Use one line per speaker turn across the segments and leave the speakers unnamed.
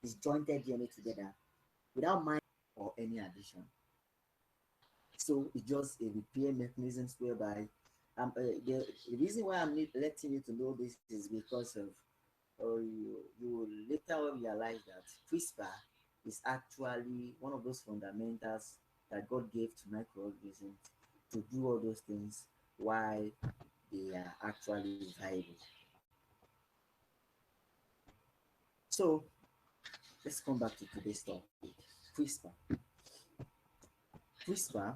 disjointed DNA together without mind or any addition. So it's just a repair mechanisms whereby the reason why letting you to know this is because of you will later on realize that CRISPR is actually one of those fundamentals that God gave to microorganisms to do all those things while they are actually viable. So let's come back to today's topic, CRISPR. CRISPR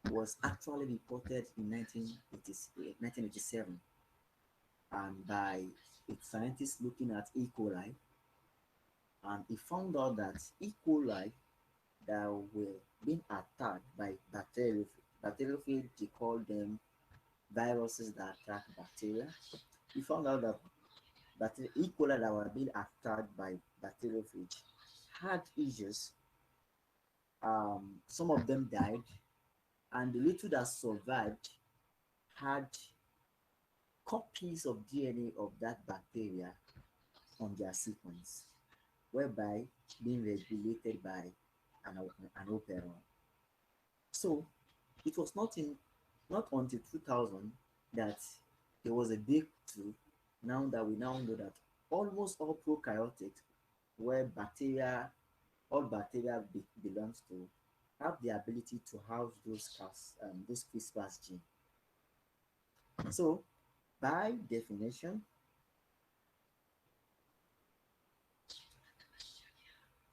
was actually reported in 1987, and by its scientists looking at E. coli, and he found out that E. coli that were being attacked by bacteriophage, they call them viruses that attack bacteria. He found out that E. coli that were being attacked by bacteriophage had issues. Some of them died, and the little that survived had copies of DNA of that bacteria on their sequence, whereby being regulated by an operon. So it was not until 2000 that there was a breakthrough. Now that we now know that almost all prokaryotes, where all bacteria belongs to, have the ability to house those CRISPR gene. So by definition,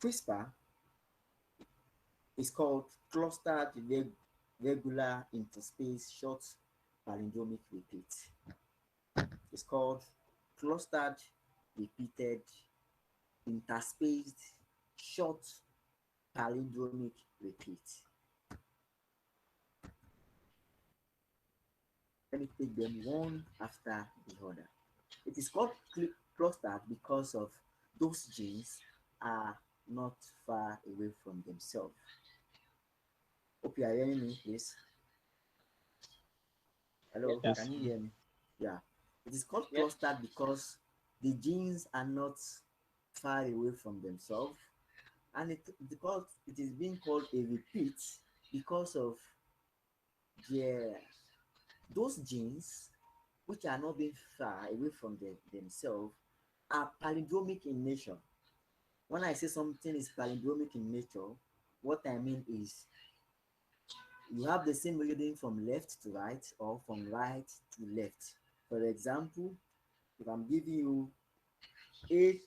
CRISPR is called clustered regular interspace short palindromic repeat. It's called clustered repeated interspaced short palindromic repeat. Let me take them one after the other. It is called clustered because of those genes are not far away from themselves. Hope you are hearing me, please. Hello,
Yes.
can you hear me? Yeah. It is called
Yes.
clustered because the genes are not far away from themselves, and it is being called a repeat because of their those genes which are not being far away from themselves are palindromic in nature. When I say something is palindromic in nature, what I mean is you have the same reading from left to right or from right to left. For example, if I'm giving you 80,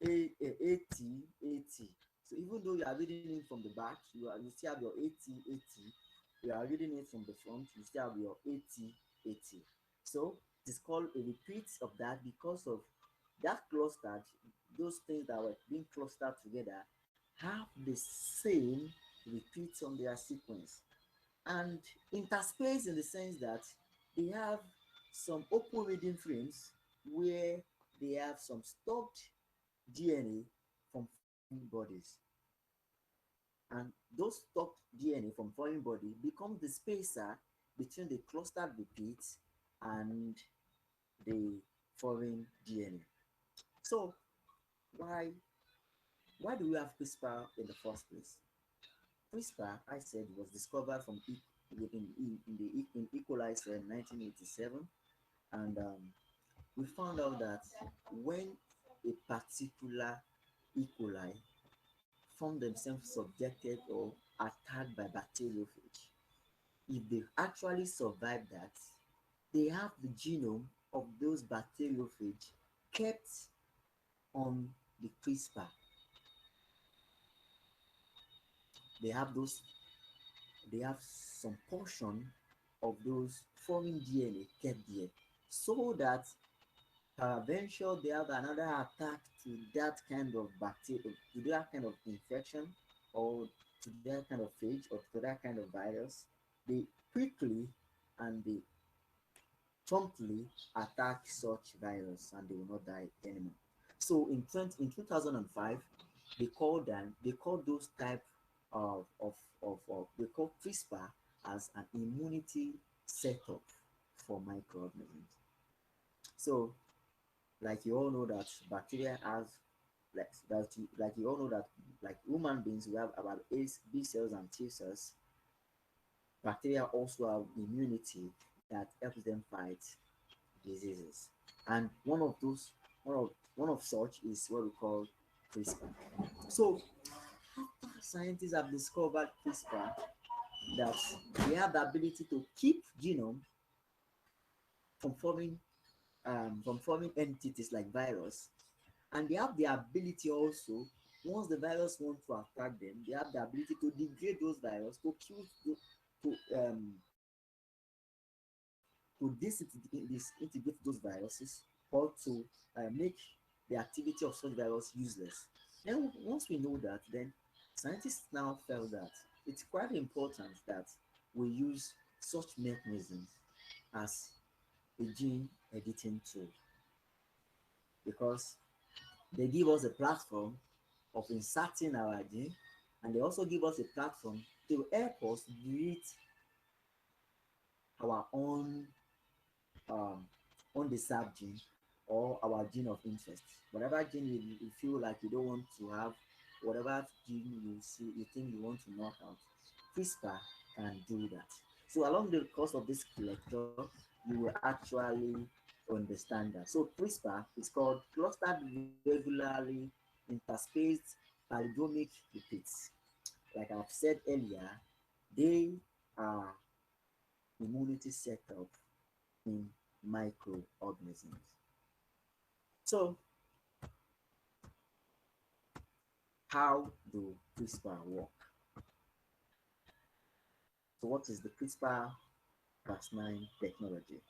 80, 80. So even though you are reading it from the back, you still have your 80, 80. You are reading it from the front, you still have your 80, 80. So it is called a repeat of that because of that clustered, those things that were being clustered together have the same repeats on their sequence. And interspace in the sense that they have some open reading frames where they have some stopped DNA from foreign bodies. And those stopped DNA from foreign body becomes the spacer between the clustered repeats and the foreign DNA. So why why do we have CRISPR in the first place? CRISPR, I said, was discovered in E. coli cell in 1987, and we found out that when a particular E. coli found themselves subjected or attacked by bacteriophage, if they actually survive that, they have the genome of those bacteriophage kept on the CRISPR. They have those they have some portion of those foreign DNA kept there, so that peradventure they have another attack to that kind of bacteria, to that kind of infection, or to that kind of phage, or to that kind of virus, they quickly and they promptly attack such virus and they will not die anymore. So in 2005, they called those type they call CRISPR as an immunity setup for microorganisms. So Like you all know that bacteria have like you all know that like human beings we have about B cells and T cells. Bacteria also have immunity that helps them fight diseases. And one of such is what we call CRISPR. So after scientists have discovered CRISPR, that they have the ability to keep genome from forming entities like virus, and they have the ability also, once the virus want to attack them, they have the ability to degrade those virus, to kill, to disintegrate those viruses, or to make the activity of such virus useless. Then once we know that, then scientists now felt that it's quite important that we use such mechanisms as a gene editing tool, because they give us a platform of inserting our gene, and they also give us a platform to help us create our own um, undeserved gene, or our gene of interest. Whatever gene you feel like you don't want to have, whatever gene you see you think you want to knock out, CRISPR can do that. So along the course of this lecture, you will actually understand that. So CRISPR is called clustered regularly interspaced palindromic repeats. Like I've said earlier, they are immunity setup in microorganisms. So, how do CRISPR work? So, what is the CRISPR-Cas9 technology?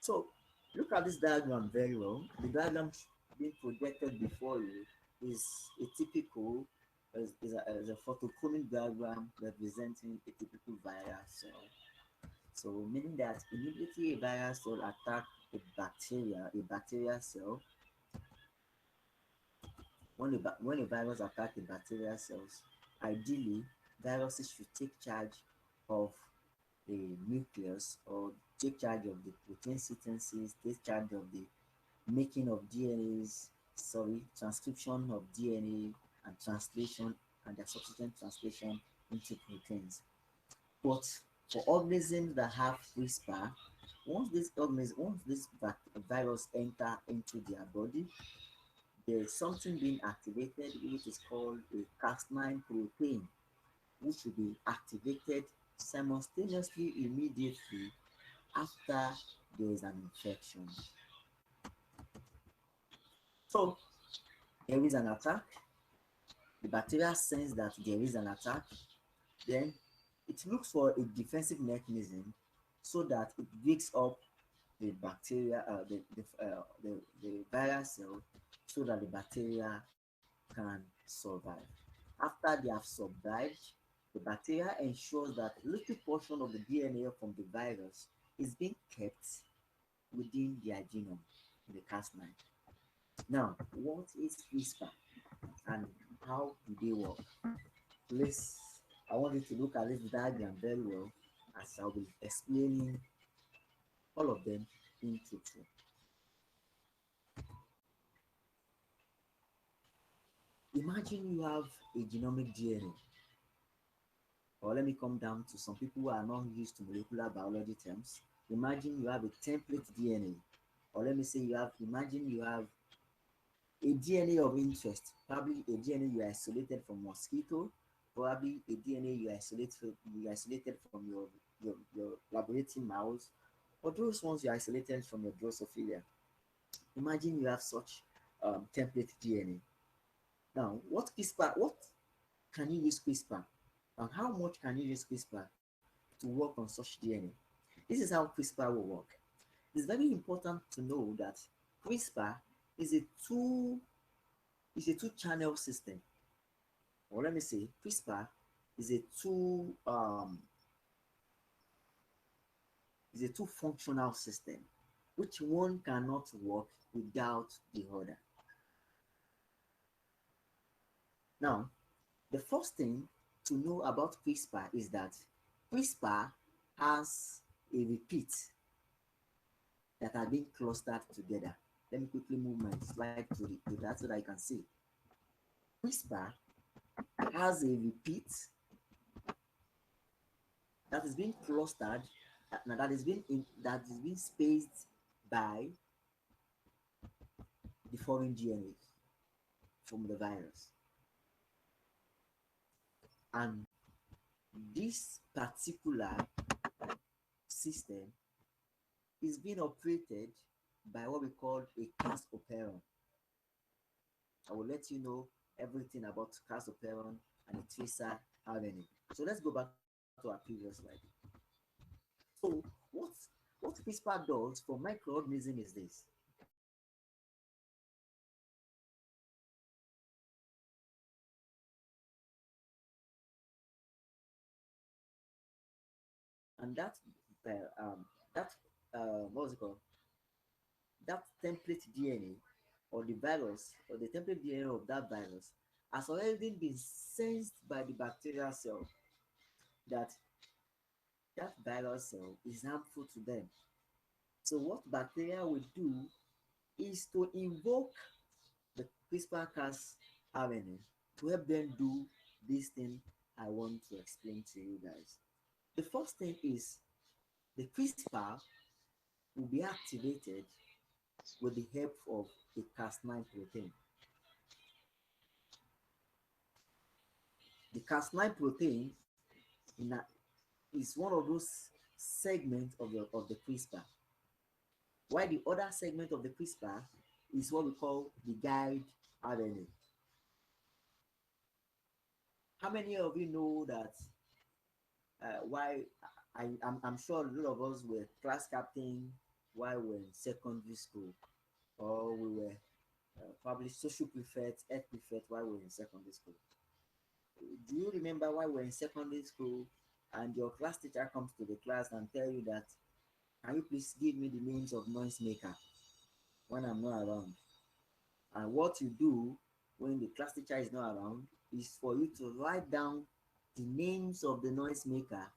So, look at this diagram very well. The diagram being projected before you is a typical is a photochromic diagram representing a typical viral cell. So, meaning that immediately a virus will attack a bacterial cell. When a virus attacks the bacterial cells, ideally viruses should take charge of the nucleus, or take charge of the protein synthesis, take charge of the making of DNAs, sorry, transcription of DNA and translation, and their subsequent translation into proteins. But for organisms that have CRISPR, once this virus enter into their body, there is something being activated which is called a Cas9 protein, which will be activated simultaneously immediately after there is an infection. So there is an attack, the bacteria sense that there is an attack, then it looks for a defensive mechanism so that it wakes up the bacteria, the viral cell, so that the bacteria can survive. After they have survived, the bacteria ensures that little portion of the DNA from the virus is being kept within their genome, in the Cas9. Now, what is CRISPR and how do they work? Let's, I want you to look at this diagram very well, as I'll be explaining all of them in total. Imagine you have a genomic DNA, or let me come down to some people who are not used to molecular biology terms. Imagine you have a template DNA, or let me say imagine you have a DNA of interest, probably a DNA you isolated from mosquito, probably a DNA you isolated from your laboratory mouse, or those ones you isolated from your Drosophila. Imagine you have such template DNA. Now, what can you use CRISPR, and how much can you use CRISPR to work on such DNA? This is how CRISPR will work. It's very important to know that CRISPR is a two channel system, or let me say CRISPR is a two functional system, which one cannot work without the other. Now, the first thing to know about CRISPR is that CRISPR has a repeat that are being clustered together. let me quickly move my slide to that so that you can see. CRISPR has a repeat that is being clustered, that is being spaced by the foreign DNA from the virus. And this particular system is being operated by what we call a Cas operon. I will let you know everything about Cas operon and a tracer RNA. So let's go back to our previous slide. So what CRISPR does for microorganism is this. And that what was it called? That template DNA or the virus or the template DNA of that virus has already been sensed by the bacterial cell that that virus cell is harmful to them. So what bacteria will do is to invoke the CRISPR-Cas RNA to help them do this thing I want to explain to you guys. The first thing is the CRISPR will be activated with the help of a Cas9 protein. The Cas9 protein in a, is one of those segments of the CRISPR. While the other segment of the CRISPR is what we call the guide RNA. How many of you know that why I'm sure a lot of us were class captain while we were in secondary school, or we were probably social prefect, ed prefect while we were in secondary school. Do you remember why we're in secondary school and your class teacher comes to the class and tell you that, can you please give me the names of noise maker when I'm not around? And what you do when the class teacher is not around is for you to write down the names of the noise maker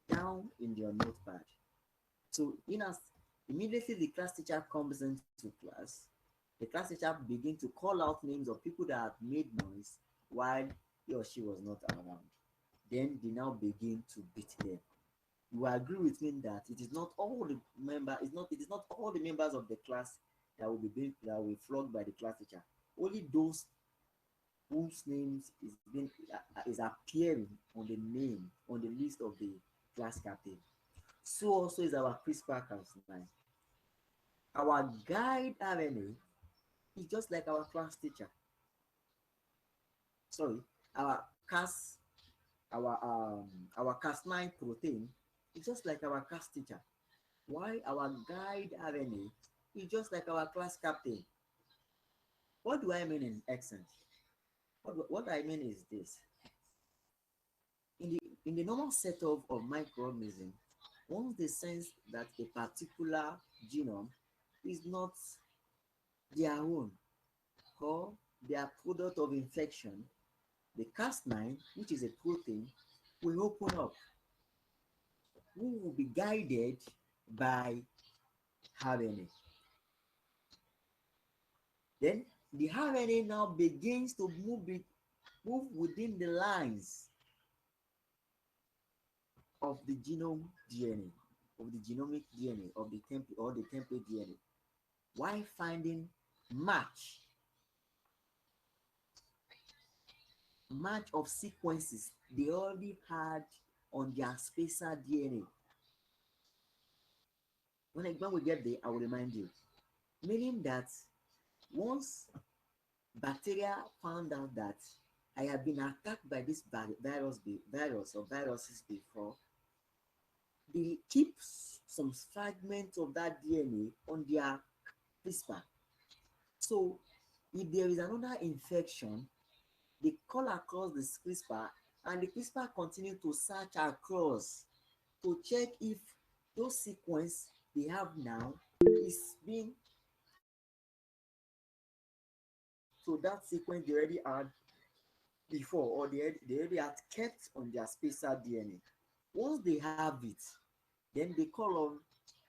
down in your notepad. So immediately the class teacher comes into class, the class teacher begins to call out names of people that have made noise while he or she was not around. Then they now begin to beat them. You agree with me that it is not all the it is not all the members of the class that will be flogged by the class teacher. Only those whose names is appearing on the name on the list of the class captain. So also is our CRISPR-Cas9. Our guide RNA is just like our class teacher. Sorry, our Cas our Cas9 protein is just like our class teacher. Why our guide RNA is just like our class captain. What do I mean in essence? What I mean is this. In the normal setup of microorganism, once they sense that a particular genome is not their own or their product of infection, the Cas9, which is a protein, will open up. We will be guided by RNA. Then the RNA now begins to move within the lines of the genome DNA, of the genomic DNA, of the template or the template DNA, while finding match of sequences they already had on their spacer DNA. When we get there, I will remind you. Meaning that once bacteria found out that I have been attacked by this virus or viruses before, they keep some fragments of that DNA on their CRISPR. So if there is another infection, they call across the CRISPR and the CRISPR continue to search across to check if those sequence they have now is being so that sequence they already had before or they already had kept on their spacer DNA. Once they have it, then they call on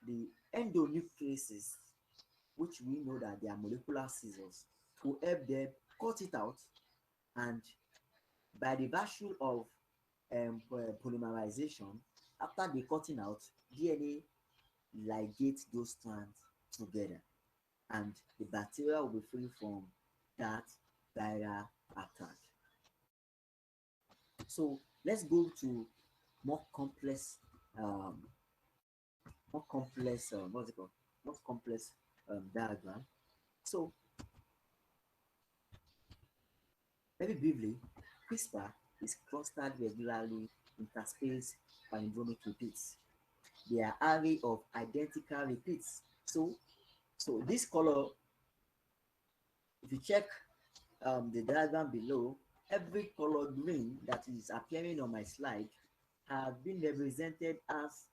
the endonucleases which we know that they are molecular scissors, to help them cut it out, and by the virtue of polymerization, after the cutting out, DNA ligate those strands together, and the bacteria will be free from that viral attack. So let's go to more complex, um, what's it called? More complex diagram. So very briefly, CRISPR is clustered regularly interspaced palindromic repeats. They are array of identical repeats. So this color, if you check the diagram below, every color green that is appearing on my slide have been represented as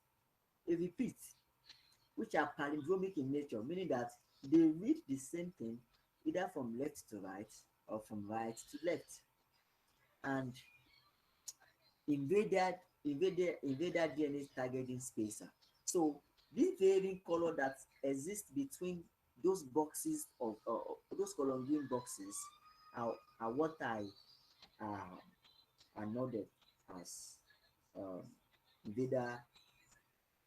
a repeat, which are palindromic in nature, meaning that they read the same thing either from left to right or from right to left. And invaded DNA targeting spacer. So this varying color that exists between those boxes of those color green boxes are what are noted as um, invader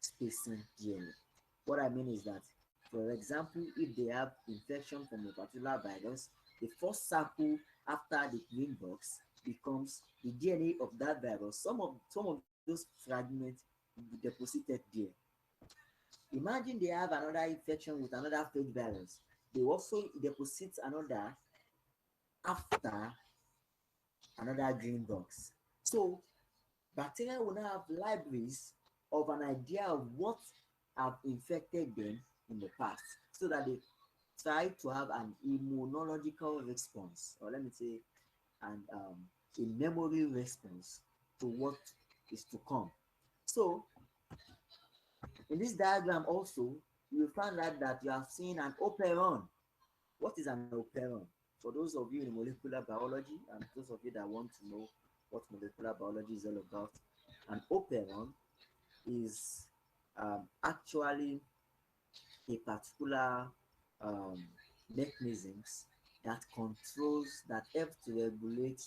spacing DNA. What I mean is that, for example, if they have infection from a particular virus, the first sample after the green box becomes the DNA of that virus. Some of those fragments will be deposited there. Imagine they have another infection with another fake virus. They also deposit another after another green box. So bacteria will now have libraries of an idea of what have infected them in the past, so that they try to have an immunological response, or let me say, a memory response to what is to come. So in this diagram also, you will find out that you have seen an operon. What is an operon? For those of you in molecular biology and those of you that want to know what molecular biology is all about, an operon is actually a particular um, mechanisms that controls that help to regulate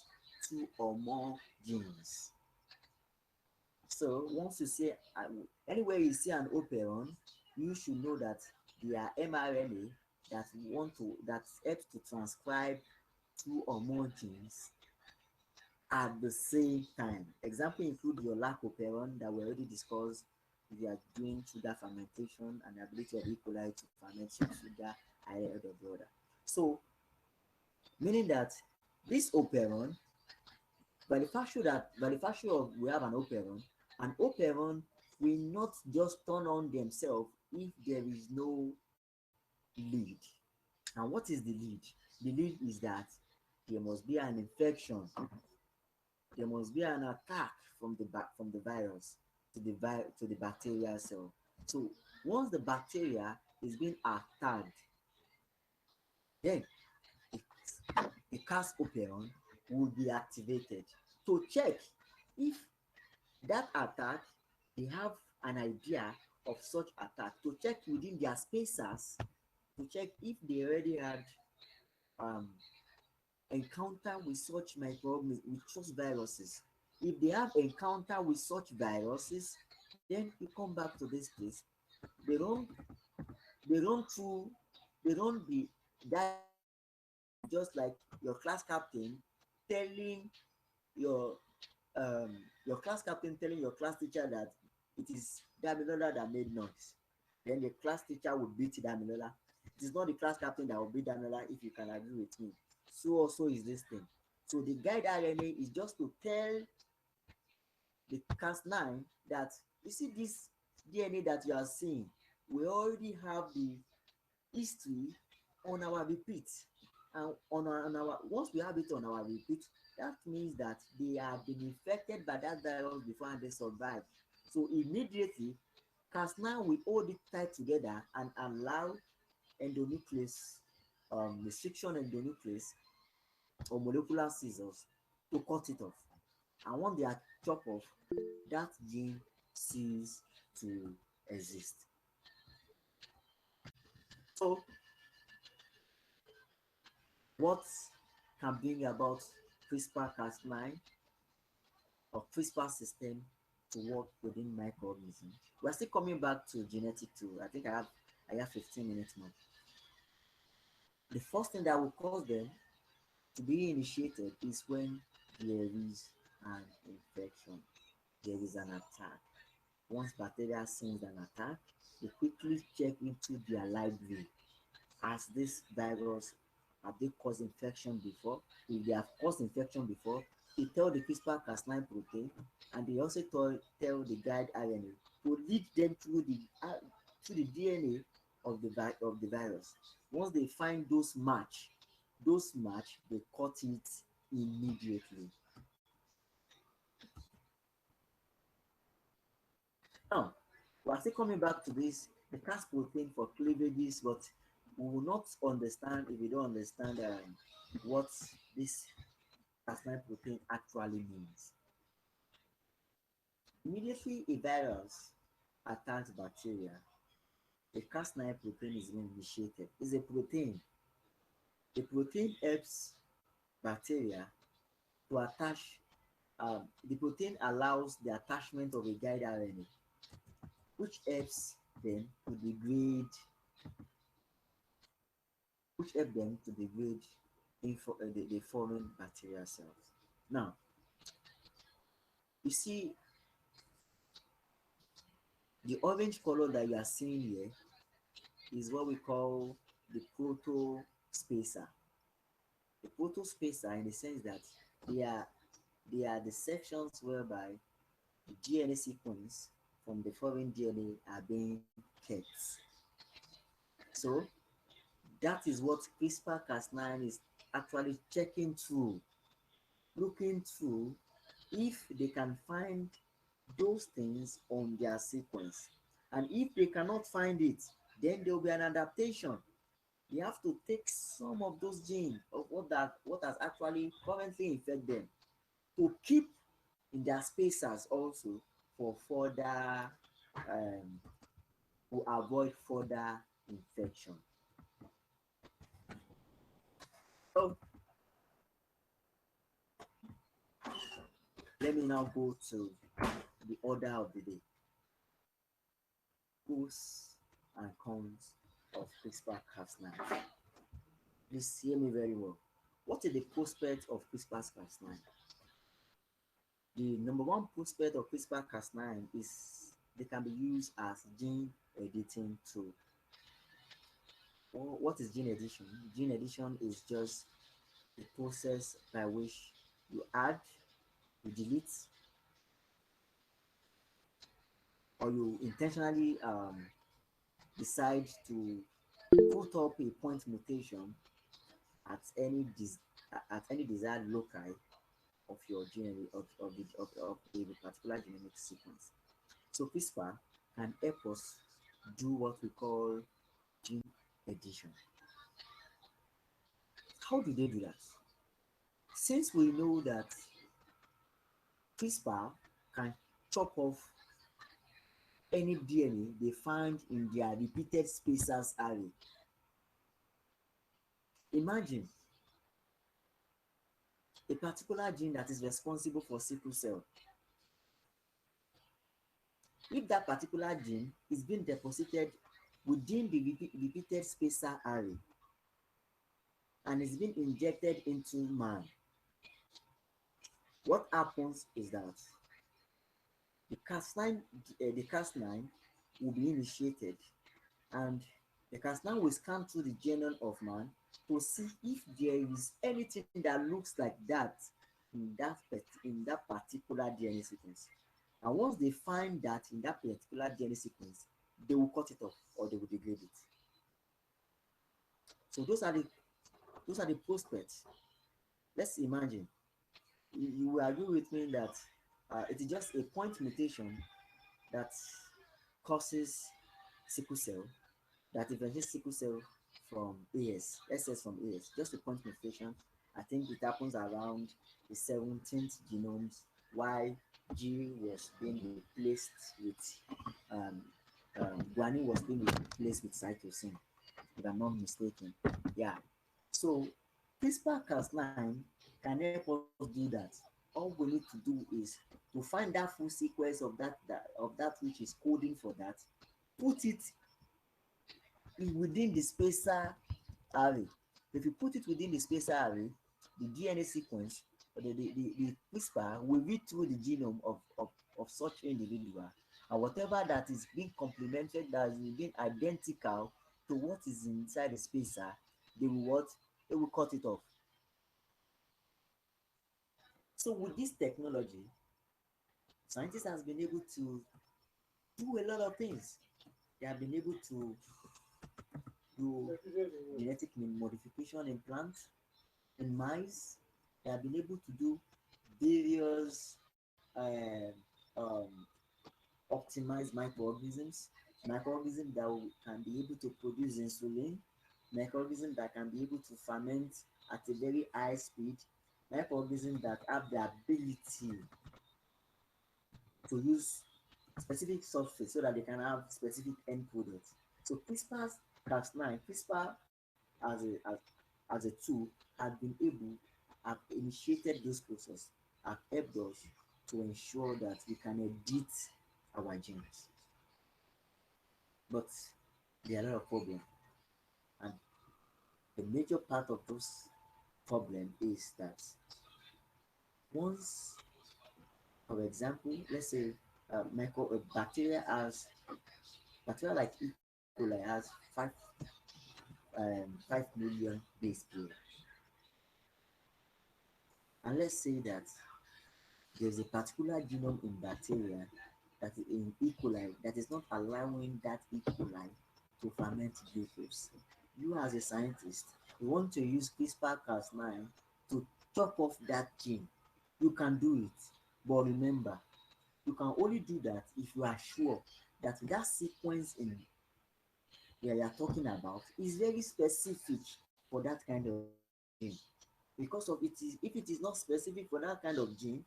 two or more genes. So once you see anywhere you see an operon, you should know that they are mRNA that helps to transcribe two or more genes at the same time. Example include your lac operon that we already discussed. If you are doing sugar fermentation and the ability of E. coli to ferment your sugar ahead of the other. So meaning that this operon, by the virtue of we have an operon will not just turn on themselves if there is no lead. And what is the lead? The lead is that there must be an infection, there must be an attack from the virus to the bacterial cell. So once the bacteria is being attacked, then it, the Cas operon will be activated to check if that attack, they have an idea of such attack, to check within their spacers, to check if they already had um, encounter with such microorganisms, with such viruses. If they have encounter with such viruses, then you come back to this place. They don't they don't through they don't be that just like your class captain telling your your class captain telling your class teacher that it is Damilola that made noise. Then the class teacher would beat Damilola. It is not the class captain that will beat Damilola, if you can agree with me. So also is this thing. So the guide RNA is just to tell the Cas9 that you see this DNA that you are seeing, we already have the history on our repeat. And on our once we have it on our repeat, that means that they have been infected by that virus before and they survive. So immediately, Cas9 will hold it tight together and allow endonuclease, restriction endonuclease or molecular scissors to cut it off. And once they are chopped off, that gene ceases to exist. So what can bring about CRISPR-Cas9 or CRISPR system to work within microorganisms. We're still coming back to genetic too. I have 15 minutes more. The first thing that will cause them to be initiated is when there is an infection, there is an attack. Once bacteria sense an attack, they quickly check into their library. Has this virus, have they caused infection before? If they have caused infection before, they tell the CRISPR-Cas9 protein, and they also tell the guide RNA to lead them through the DNA of the virus. Once they find those match, they cut it immediately. Now, we are still coming back to this, the Cas protein for cleavages, but we will not understand if we don't understand what this Cas9 protein actually means. Immediately a virus attacks bacteria, the Cas9 protein is being initiated. It's a protein. The protein helps bacteria to attach, the protein allows the attachment of a guide RNA, which helps them to degrade the foreign bacterial cells. Now, you see the orange color that you are seeing here is what we call the protospacer. The protospacer, in the sense that they are they are the sections whereby the DNA sequence from the foreign DNA are being kept. So that is what CRISPR-Cas9 is actually checking through, looking through if they can find those things on their sequence. And if they cannot find it, then there will be an adaptation. They have to take some of those genes of what has actually currently infected them to keep in their spacers also for further um, to avoid further infection. So let me now go to the order of the day, pros and cons of CRISPR-Cas9. Please hear me very well. What is the prospect of CRISPR-Cas9? The number one prospect of CRISPR-Cas9 is they can be used as gene editing tool. Well, what is gene edition? Gene edition is just the process by which you add, you delete, or you intentionally decide to put up a point mutation at any at any desired loci of your gene of a particular genomic sequence. So CRISPR can help us do what we call gene edition. How do they do that? Since we know that CRISPR can chop off any DNA they find in their repeated spacers array. Imagine a particular gene that is responsible for sickle cell. If that particular gene is being deposited within the repeated spacer array and is being injected into man, what happens is that the Cas9 will be initiated, and the Cas9 will scan through the genome of man to see if there is anything that looks like that in that particular DNA sequence. And once they find that in that particular DNA sequence, they will cut it off or they will degrade it. So those are the prospects. Let's imagine you will agree with me that it is just a point mutation that causes sickle cell, that differentiates sickle cell from SS from AS, just a point mutation. I think it happens around the 17th genomes, why G was being replaced with um, guanine was being replaced with cytosine, if I'm not mistaken. Yeah. So CRISPR-Cas9 can help us do that. All we need to do is to find that full sequence of that which is coding for that, put it within the spacer array. If you put it within the spacer array, the DNA sequence or the CRISPR will read through the genome of such individual, and whatever that is being complemented, that is being identical to what is inside the spacer, they will what? They will cut it off. So with this technology, scientists has been able to do a lot of things. They have been able to do genetic modification in plants, in mice. They have been able to do various um, optimized microorganisms that can be able to produce insulin, microorganisms that can be able to ferment at a very high speed, microorganisms that have the ability to use specific substrate so that they can have specific end products. So CRISPR-Cas9, CRISPR as a tool had been able, have initiated this process, have helped us to ensure that we can edit our genes. But there are a lot of problems, and the major part of those problem is that once, for example, let's say bacteria like E. coli has 5 million base pair, and let's say that there's a particular genome in bacteria that is in E. coli that is not allowing that E. coli to ferment glucose. You as a scientist, you want to use CRISPR-Cas9 to chop off that gene. You can do it, but remember, you can only do that if you are sure that that sequence in where you are talking about is very specific for that kind of gene. Because of it is, if it is not specific for that kind of gene,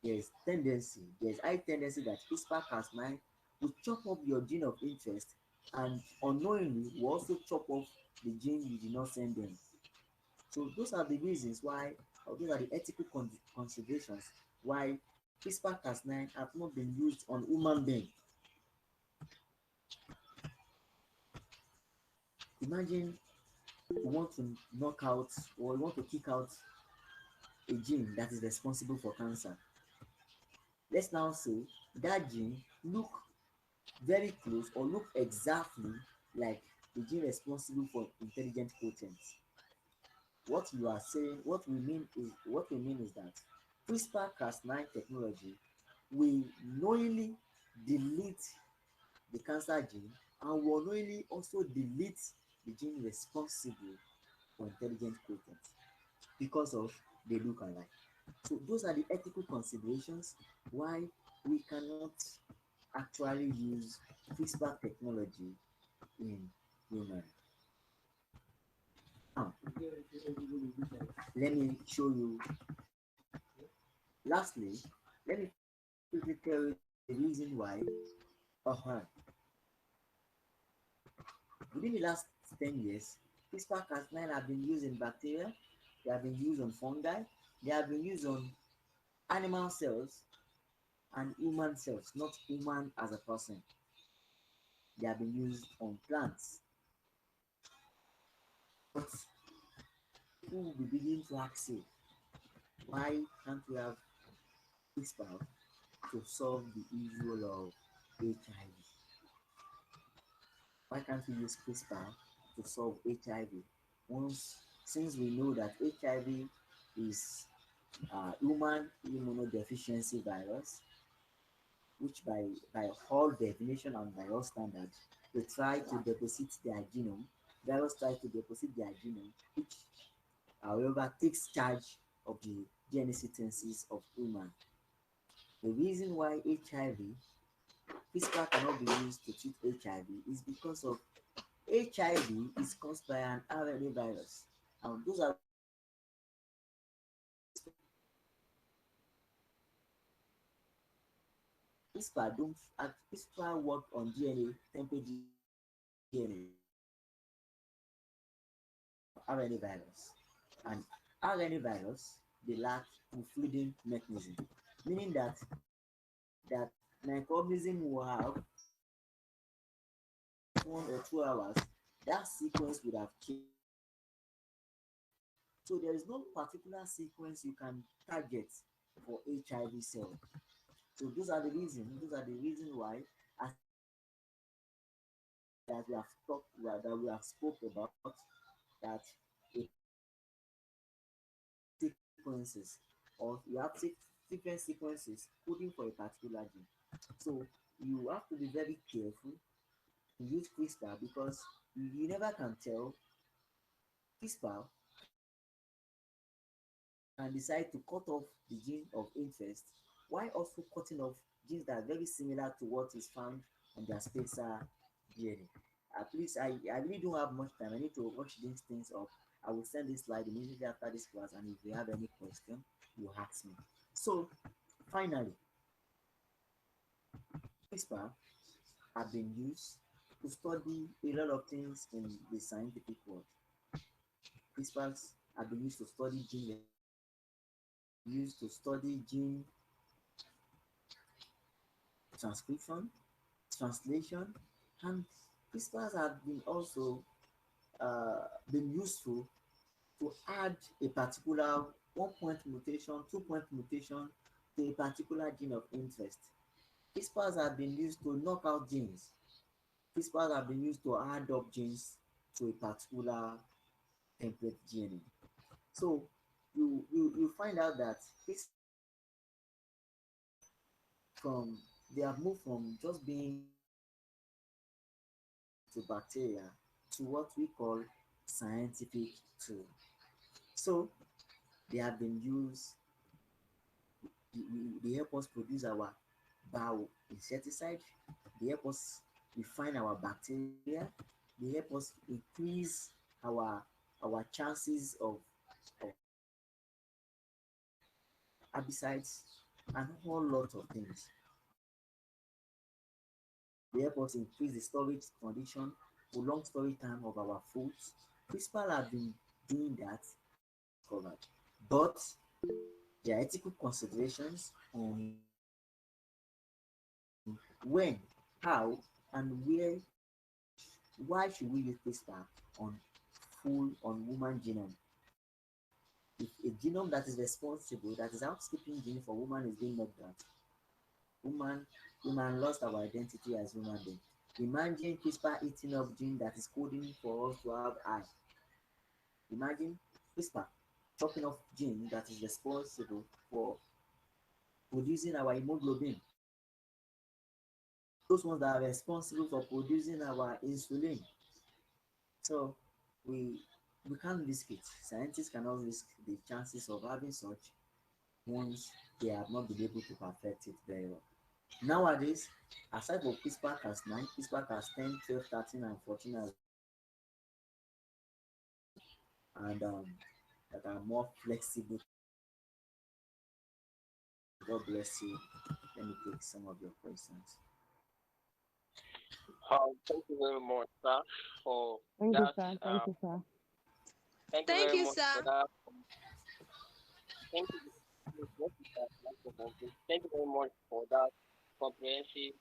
there's high tendency that CRISPR-Cas9 will chop up your gene of interest, and unknowingly will also chop off the gene you did not send them. So those are the reasons why, or those are the ethical considerations why CRISPR-Cas9 have not been used on human beings. Imagine you want to knock out or you want to kick out a gene that is responsible for cancer. Let's now say that gene look very close or look exactly like the gene responsible for intelligent proteins. What we mean is that CRISPR-Cas9 technology will knowingly delete the cancer gene and will knowingly also delete the gene responsible for intelligent proteins because of they look alike. So those are the ethical considerations why we cannot actually use CRISPR technology in human. Now, let me show you. Lastly, let me quickly tell you the reason why. Uh-huh. Within the last 10 years, CRISPR-Cas9 have been used in bacteria, they have been used on fungi, they have been used on animal cells and human cells, not human as a person. They have been used on plants. But people will be beginning to ask you, why can't we have CRISPR to solve the issue of HIV? Why can't we use CRISPR to solve HIV? Once, since we know that HIV is human immunodeficiency virus, which by all definition and by all standards, they try to deposit their genome. Virus try to deposit their genome, which, however, takes charge of the DNA synthesis of human. The reason why CRISPR cannot be used to treat HIV is because of HIV is caused by an RNA virus. And those are CRISPR work on DNA, template DNA, RNA virus. And RNA virus, they lack proofreading mechanism, meaning that microorganism will have within 1 or 2 hours, that sequence would have changed. So there is no particular sequence you can target for HIV cell. So those are the reasons why, as that we have talked that we have spoke about, that a sequences, or you have different sequences coding for a particular gene. So you have to be very careful to use CRISPR, because you never can tell. CRISPR can decide to cut off the gene of interest while also cutting off genes that are very similar to what is found on their spacer DNA. At least I really don't have much time. I need to rush these things up. I will send this slide immediately after this class, and if you have any question, you ask me. So finally, CRISPR have been used to study a lot of things in the scientific world. CRISPRs have been used to study gene, used to study gene transcription, translation, and CRISPRs have been also been useful to add a particular 1 point mutation, 2 point mutation to a particular gene of interest. CRISPRs have been used to knock out genes. CRISPRs have been used to add up genes to a particular template DNA. So you find out that CRISPR, from they have moved from just being to bacteria to what we call scientific tool. So they have been used, they help us produce our bioinsecticide, they help us refine our bacteria, they help us increase our our chances of herbicides, and a whole lot of things. They help us increase the storage condition, prolong storage time of our foods. CRISPR have been doing that discovered. But there are ethical considerations on when, how, and why should we use CRISPR on woman genome. If a genome that is responsible, that is housekeeping gene for woman, is being knocked out, woman woman lost our identity as human being. Imagine CRISPR eating up gene that is coding for us to have eye. Imagine CRISPR chopping off gene that is responsible for producing our hemoglobin, those ones that are responsible for producing our insulin. So we we can't risk it. Scientists cannot risk the chances of having such once they have not been able to perfect it very well. Nowadays, aside from CRISPR-Cas9, CRISPR-Cas10, 12, 13, and 14 has been and that are more flexible. God bless you. Let me take some of your questions.
Thank you very much, sir, for
Thank you,
that.
sir. Thank you, sir.
Thank you
Thank
very
you,
much for
sir.
that. Thank you. Thank you very much for that comprehensive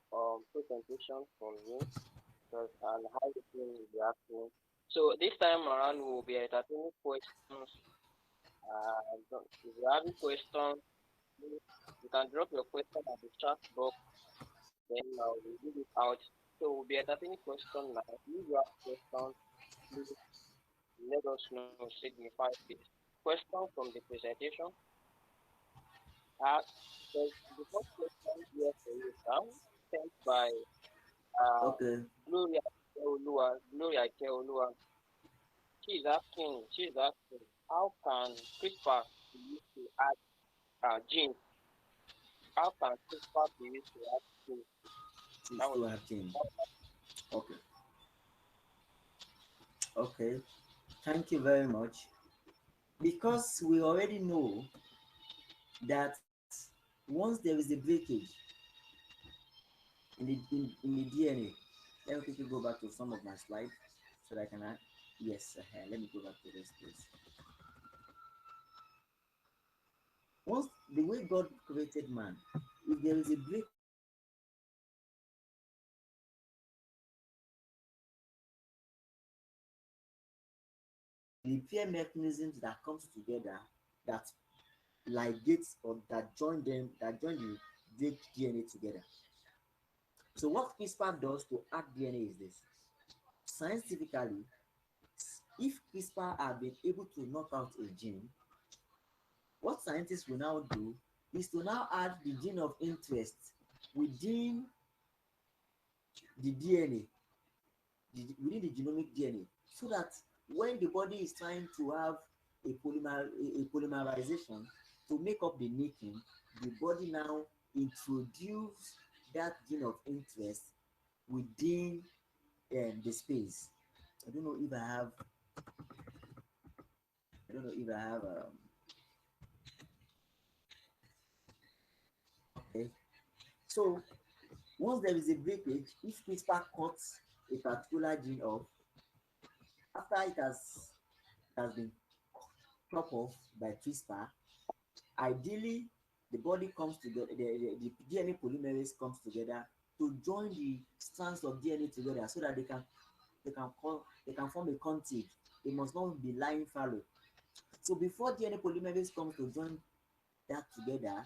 presentation from you, and how you been reacting. So this time around, we will be entertaining questions. If you have any questions, you can drop your question at the chat box. Then we'll read it out. So we'll be entertaining questions now. If you have questions, please let us know. Signify this. Question from the presentation. Uh, the first question here for you now, sent by uh,
Okay.
Gloria Keolua. Gloria Keolua. She's asking, how can CRISPR be used to add genes? How can CRISPR be used to add genes?
Choose
That was
to have gene. Okay. Okay. Thank you very much. Because we already know that once there is a breakage in the DNA, let me quickly go back to some of my slides so that I can add. Yes, let me go back to this, please. Once the way God created man, if there is a break of that DNA, the repair mechanisms that comes together that ligates or that join them, that join the break DNA together. So what CRISPR does to add DNA is this. Scientifically, if CRISPR have been able to knock out a gene, what scientists will now do is to now add the gene of interest within the DNA, within the genomic DNA, so that when the body is trying to have a polymerization to make up the nicking, the body now introduce that gene of interest within the space. I don't know if I have. I don't know if I have. Okay. So once there is a breakage, if CRISPR cuts a particular gene off, after it has been chopped off by CRISPR, ideally the body comes together, the DNA polymerase comes together to join the strands of DNA together so that they can form a contig. They must not be lying fallow. So before DNA polymerase comes to join that together,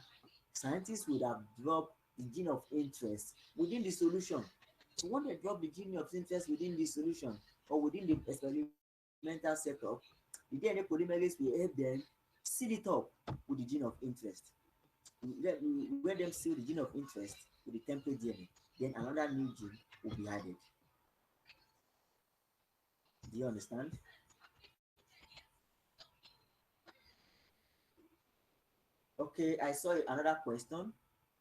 scientists would have dropped the gene of interest within the solution. So when they drop the gene of interest within the solution or within the experimental setup, the DNA polymerase will help them seal it up with the gene of interest. We let them seal the gene of interest with the template DNA. Then another new gene will be added. Do you understand? Okay, I saw another question.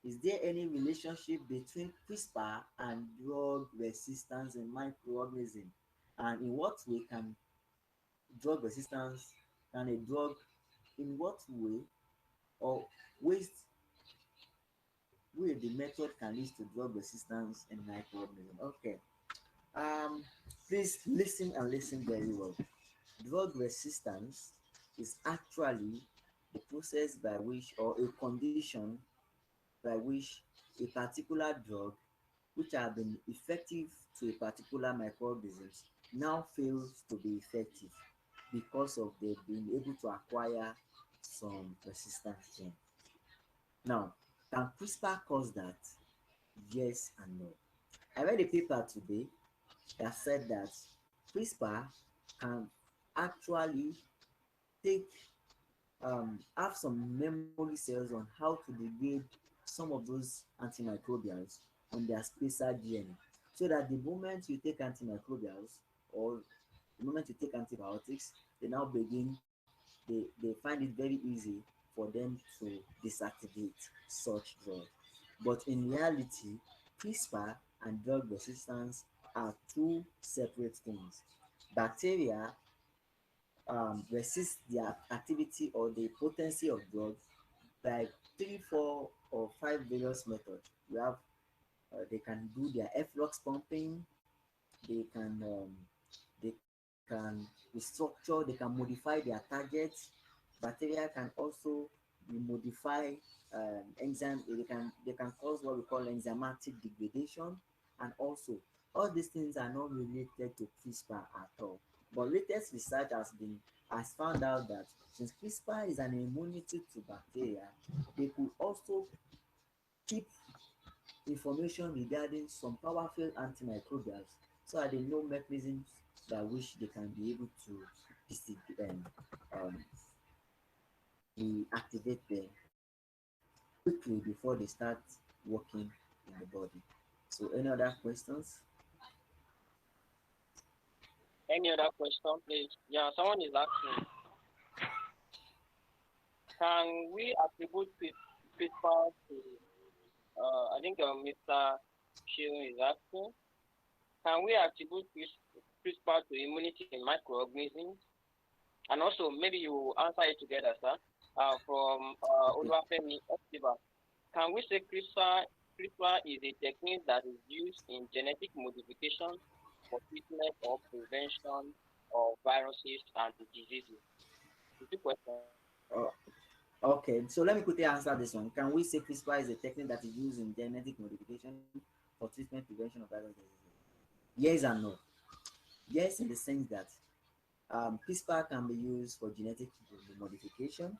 Is there any relationship between CRISPR and drug resistance in microorganisms? And in what way can drug resistance, can a drug, in what way or ways the method can lead to drug resistance in microorganisms? Okay. Um, please listen and listen very well. Drug resistance is actually the process by which, or a condition by which a particular drug which have been effective to a particular microorganisms now fails to be effective because of they've been able to acquire some resistance gene. Now, can CRISPR cause that? Yes and no. I read a paper today that said that CRISPR can actually take have some memory cells on how to degrade some of those antimicrobials on their spacer DNA, so that the moment you take antimicrobials or the moment you take antibiotics, they now begin they find it very easy for them to deactivate such drug. But in reality, CRISPR and drug resistance are two separate things. Bacteria resist the activity or the potency of drugs by three, four, or five various methods. We have they can do their efflux pumping, they can restructure, they can modify their targets. Bacteria can also modify enzyme. They can cause what we call enzymatic degradation, and also all these things are not related to CRISPR at all. But latest research has found out that since CRISPR is an immunity to bacteria, they could also keep information regarding some powerful antimicrobials so that they know mechanisms by which they can be able to um, deactivate them quickly before they start working in the body. So any other questions?
Any other question, please? Yeah, someone is asking, can we attribute CRISPR to, I think Mr. Shion is asking, can we attribute CRISPR to immunity in microorganisms? And also, maybe you answer it together, sir. From Oluwafemi Estiba, can we say CRISPR is a technique that is used in genetic modification for treatment or prevention of viruses and diseases? Is the question?
Uh, Okay, so let me quickly answer this one. Can we say CRISPR is a technique that is used in genetic modification for treatment prevention of viral diseases? Yes and no. Yes, in the sense that CRISPR can be used for genetic modification,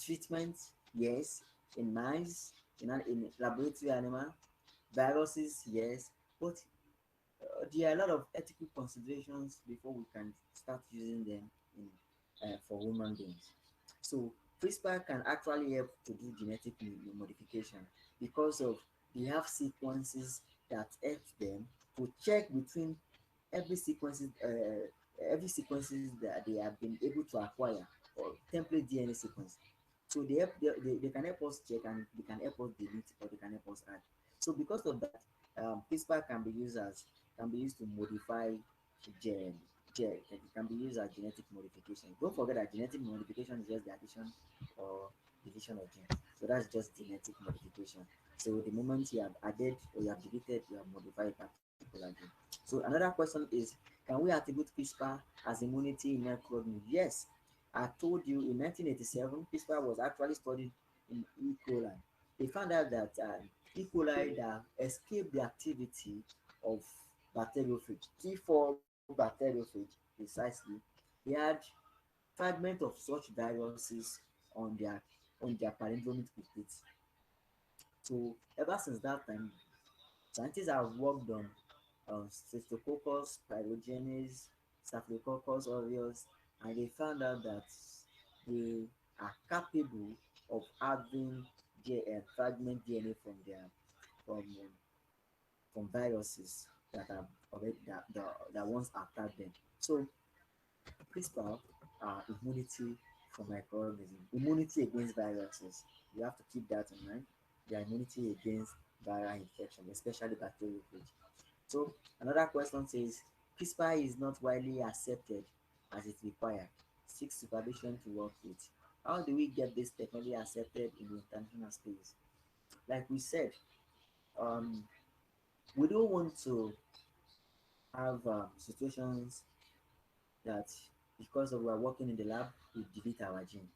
treatment, yes, in mice, in laboratory animal, viruses, yes, but there are a lot of ethical considerations before we can start using them in, for human beings. So CRISPR can actually help to do genetic modification because of they have sequences that help them to check between every sequences every sequences that they have been able to acquire or template DNA sequence. So they can help us check and they can help us delete or they can help us add. So because of that, CRISPR can be used to modify gen, it can be used as genetic modification. Don't forget that genetic modification is just the addition or deletion of genes. So that's just genetic modification. So the moment you have added or you have deleted, you have modified a particular gene. So another question is, can we attribute CRISPR as immunity in microorganisms? Yes, I told you in 1987, CRISPR was actually studied in E. coli. They found out that E. coli that escaped the activity of bacteriophage, T4 bacteriophage precisely, they had fragments of such viruses on their palindromic repeats. So ever since that time, scientists have worked on Streptococcus pyogenes, Staphylococcus aureus, and they found out that they are capable of having fragment DNA from um, from viruses that have already that once attacked them. So CRISPR immunity for microorganisms, immunity against viruses. You have to keep that in mind. Their immunity against viral infection, especially bacteriophage. So another question says CRISPR is not widely accepted as it required. Seeks supervision to work with. How do we get this technology accepted in the international space? Like we said, um, we don't want to have situations that because of we are working in the lab, we delete our gene.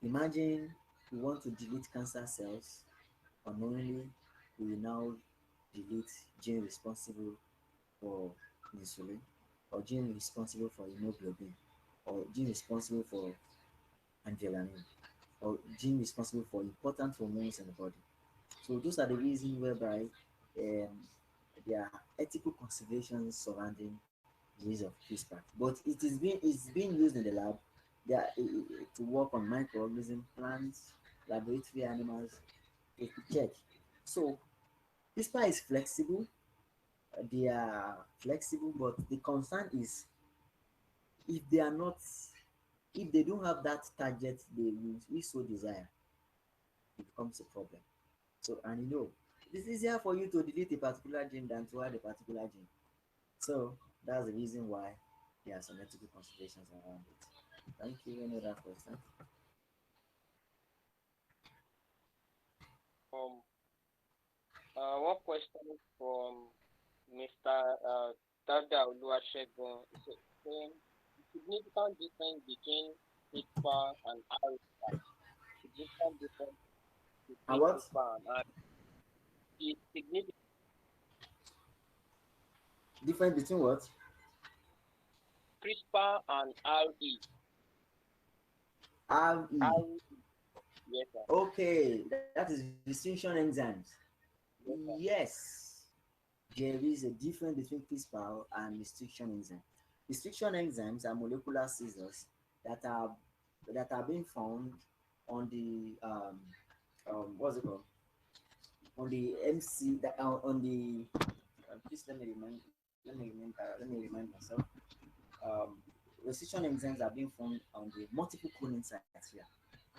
Imagine we want to delete cancer cells unknowingly, we will now delete gene responsible for insulin, or gene responsible for hemoglobin, or gene responsible for adrenaline, or gene responsible for important hormones in the body. So those are the reasons whereby there are ethical considerations surrounding the use of CRISPR. But it's being used in the lab to work on microorganisms, plants, laboratory animals to check. So CRISPR is flexible, they are flexible, but the concern is if they are not, if they don't have that target we so desire, it becomes a problem. So, and it's easier for you to delete a particular gene than to add a particular gene. So, that's the reason why there are some ethical considerations around it. Thank you. Any other question?
Um, one question from Mr. Dada Oluwasegun saying the significant difference between CRISPR and RNA, significant difference
And
between
what?
CRISPR and RNA is significant.
Difference between what?
CRISPR and RE,
RE.
RE, yes, sir.
Okay, that is restriction enzymes.
Yes, sir.
Yes, there is a difference between CRISPR and restriction enzymes. Restriction enzymes are molecular scissors that are being found on the what's it called, on the MC that on the please let me remind myself. Um, Restriction enzymes are being found on the multiple cloning sites here.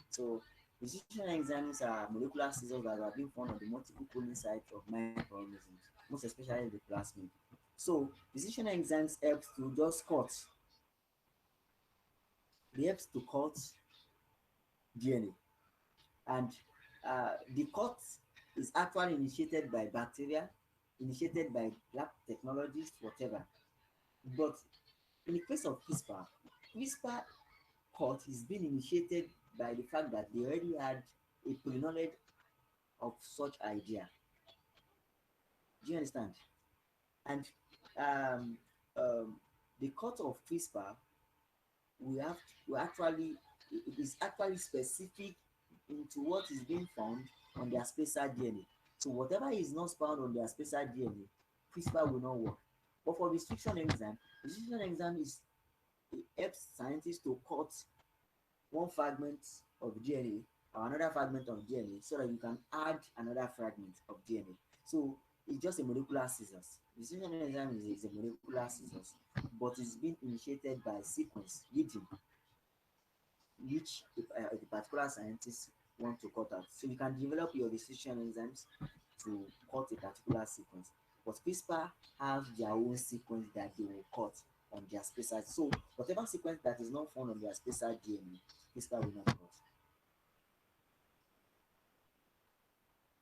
So precision enzymes are molecular scissors that are being found on the multiple cloning sites of microorganisms, most especially the plasmid. So precision enzymes helps to just cut, they helps to cut DNA, and the cut is actually initiated by bacteria, initiated by lab technologists, whatever. But in the case of CRISPR, CRISPR cut is being initiated by the fact that they already had a pre-knowledge of such idea. Do you understand? And um, um, the cut of CRISPR, we actually, it is actually specific into what is being found on their spatial DNA. So whatever is not found on their spatial DNA, CRISPR will not work. But for restriction enzyme is, it helps scientists to cut one fragment of DNA or another fragment of DNA so that you can add another fragment of DNA. So it's just a molecular scissors. Restriction enzyme is a molecular scissors, but it's been initiated by sequence reading which the particular scientist want to cut out. So you can develop your restriction enzymes to cut a particular sequence. But CRISPR have their own sequence that they will cut on their spatial. So whatever sequence that is not found on their spatial DNA, CRISPR will not cut.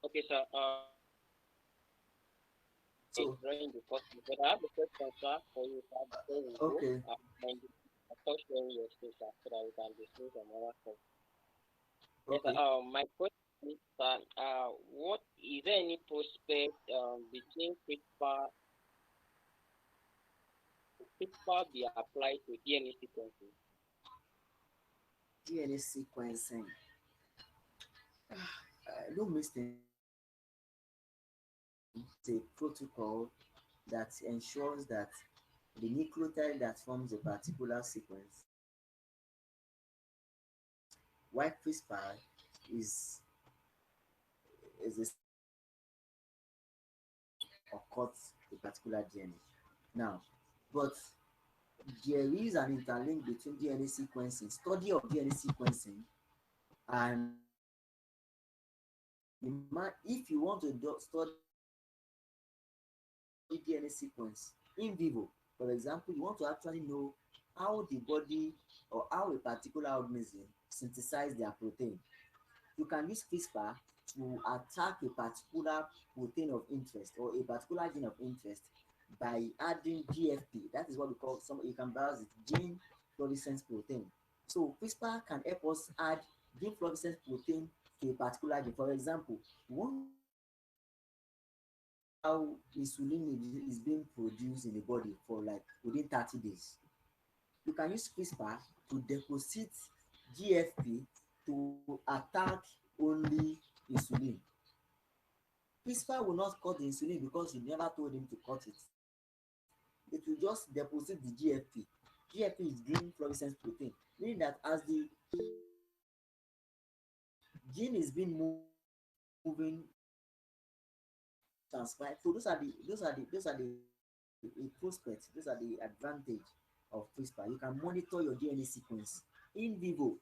Okay, sir.
So
During the question, but I have a question, sir, for you, sir, before we go.
okay,
And stop sharing your screen, sir, so that we can discuss some other stuff. Yes,
okay.
my question is, sir, what is there any prospect between CRISPR be applied to DNA sequencing?
DNA sequencing. Don't misunderstand me. It's a protocol that ensures that the nucleotide that forms a particular sequence, while CRISPR is a sequence that edits or cuts a particular DNA. Now, but there is an interlink between DNA sequencing, study of DNA sequencing, and if you want to study DNA sequence in vivo, for example, you want to actually know how the body or how a particular organism synthesize their protein. You can use CRISPR to attack a particular protein of interest or a particular gene of interest by adding GFP. That is what we call, some you can browse it, gene fluorescence protein. So CRISPR can help us add gene fluorescence protein to a particular gene. For example, we want to know how insulin is being produced in the body for like within 30 days. You can use CRISPR to deposit GFP to attack only insulin. CRISPR will not cut the insulin because you never told him to cut it. It will just deposit the GFP. GFP is green fluorescence protein, meaning that as the gene is being moving transcribed. So those are the prospects, those are the advantage of CRISPR. You can monitor your DNA sequence in vivo.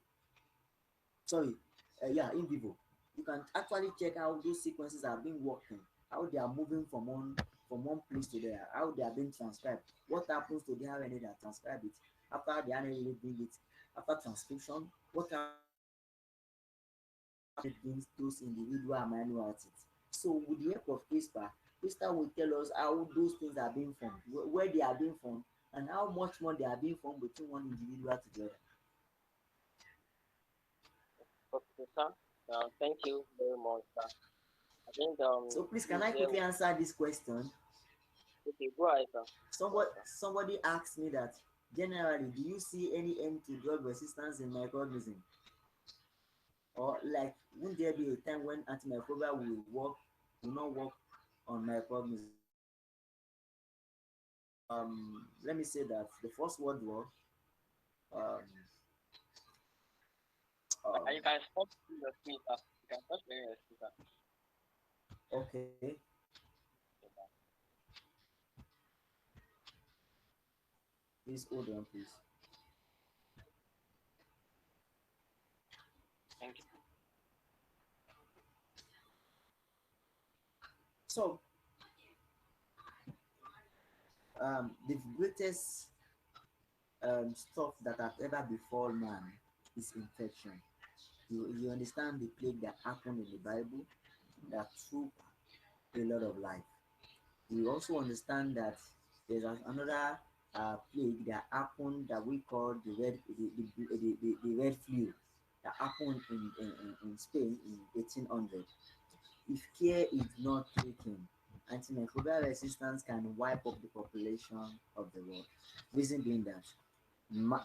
Sorry, yeah, in vivo. You can actually check how those sequences are being working, how they are moving from one place to there, how they are being transcribed, what happens to the RNA that transcribe it after the RNA bring it after transcription, what happens to the RNA that brings those individual amino acids. So with the help of CRISPR, CRISPR will tell us how those things are being formed, where they are being formed, and how much more they are being formed between one individual to the other.
Okay, sir. Thank you very much, sir. I think
So please, can
is
I
there.
quickly answer this question?
Okay, go ahead, sir. Go ahead, sir.
Somebody asked me that generally, do you see any end to drug resistance in microorganism? Or like, won't there be a time when antimicrobial will not work on microorganism? Let me say that the First World War, um, um,
You can stop sharing your screen, sir. You can stop sharing your screen, sir.
okay,
Okay, sir.
please hold on, please.
Thank you.
So, the greatest stuff that have ever befall man is infection. You understand the plague that happened in the Bible that took a lot of life. You also understand that there's another plague that happened that we call the red flu. that happened in Spain in 1800. If care is not taken, antimicrobial resistance can wipe up the population of the world. Reason being that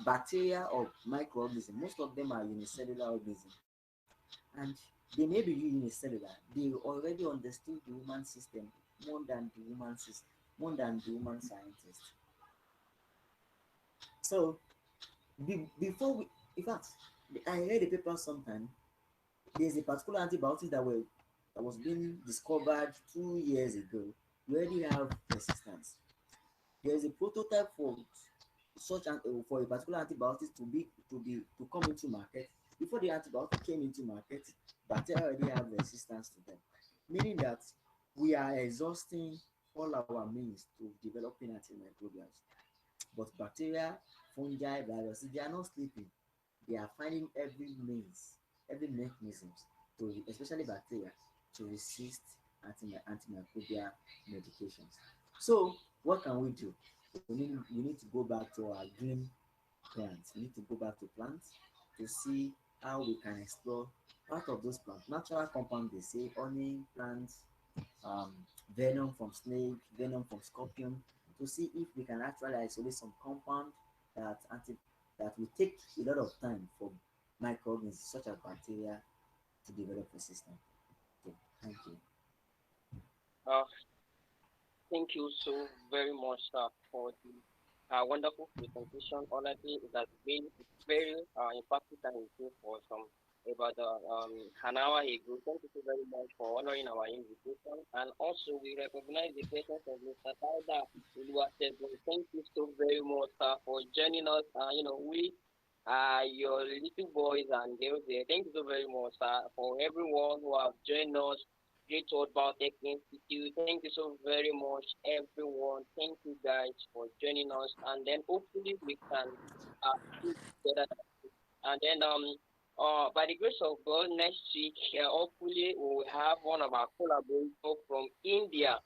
bacteria or microorganisms, most of them are unicellular organisms, and they may be unicellular. They already understood the human system more than the human system, more than the human scientists. So before we, in fact, I read a paper sometime. There's a particular antibiotic that was being discovered 2 years ago. We already have resistance. There is a prototype for for a particular antibiotic to come into market. Before the antibiotic came into market, bacteria already have resistance to them, meaning that we are exhausting all our means to developing antimicrobials. But bacteria, fungi, viruses, they are not sleeping. They are finding every mechanisms to, especially bacteria, to resist antimicrobial medications. So what can we do? We need to go back to our green plants. We need to go back to plants to see how we can explore part of those plants. Natural compound, they say honey plants, um, venom from snake, venom from scorpion, to see if we can actually isolate some compound that anti that will take a lot of time for microorganisms such as bacteria to develop resistance. Okay, thank you.
Uh, Thank you so very much, sir, for the wonderful presentation. Honestly, it has been very impactful time with you for some about an hour ago. Thank you so very much for honoring our invitation. And also, we recognize the presence of Mr. Tauda Uluwasegun. Thank you so very much, sir, for joining us. We are your little boys and girls there. Thank you so very much, sir, for everyone who have joined us. Great World Biotech Institute. Thank you so very much, everyone. Thank you guys for joining us, and then hopefully we can do together. And then by the grace of God, next week hopefully we will have one of our collaborators from India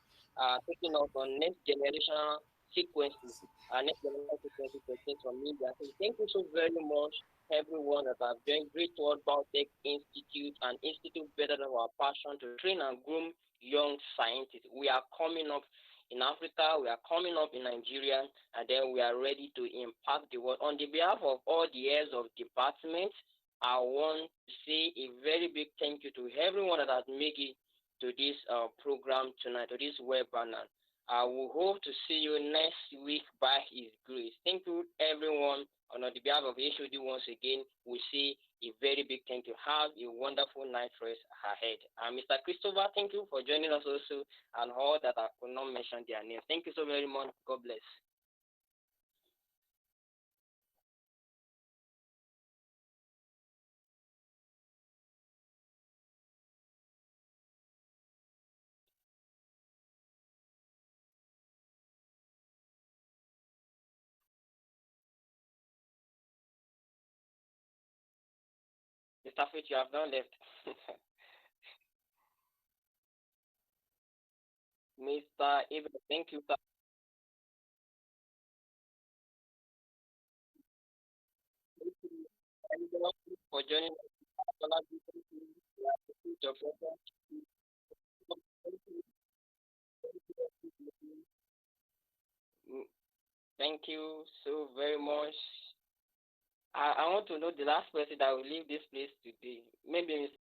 taking us on next generation sequences. Next generation sequences from India. So thank you so very much, everyone that have joined Great World Biotech Institute and Institute Better Than Our Passion to train and groom young scientists. We are coming up in Africa, we are coming up in Nigeria, and then we are ready to impact the world. On the behalf of all the heads of departments, I want to say a very big thank you to everyone that has made it to this program tonight, to this webinar. I will hope to see you next week by His grace. Thank you, everyone. On the behalf of HOD once again, we say a very big thank you. Have a wonderful night rest ahead. Mr. Christopher, thank you for joining us also, and all that I could not mention their names. Thank you so very much. God bless. Mr. Fit, you have not left. Mr. Abel, thank you, sir. Thank you everyone for joining us. Thank you, your presence. Mm, thank you so very much. I want to know the last person that will leave this place today. Maybe Mr.